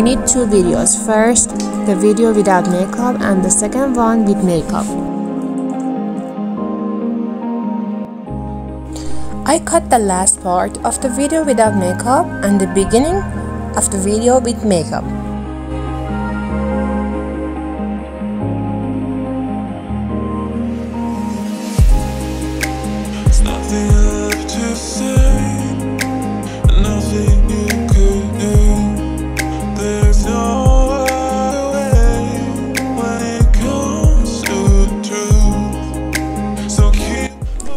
you need two videos. First, the video without makeup, and the second one with makeup. I cut the last part of the video without makeup and the beginning of the video with makeup.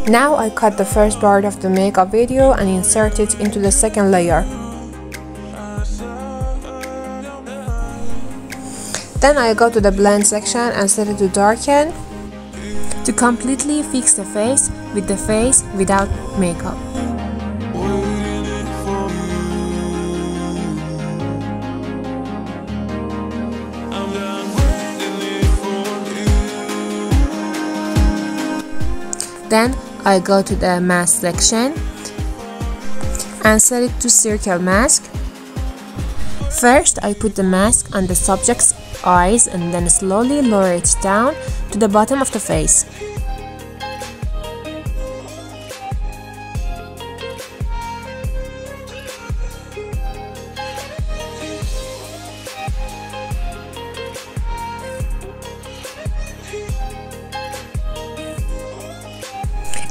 Now I cut the first part of the makeup video and insert it into the second layer. Then I go to the blend section and set it to darken to completely fix the face with the face without makeup. Then I go to the mask section and set it to circle mask. First, I put the mask on the subject's eyes and then slowly lower it down to the bottom of the face.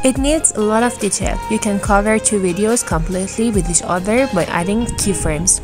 It needs a lot of detail. You can cover two videos completely with each other by adding keyframes.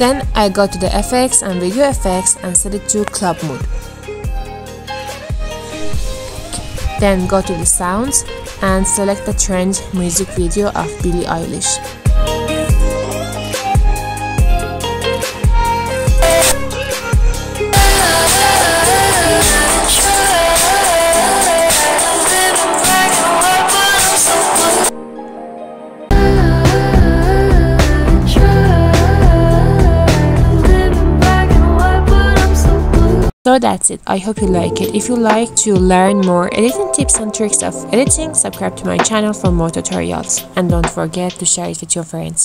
Then I go to the effects and video effects and set it to club mode. Then go to the sounds and select the trend music video of Billie Eilish. So that's it. I hope you like it. If you like to learn more editing tips and tricks of editing, subscribe to my channel for more tutorials. And don't forget to share it with your friends.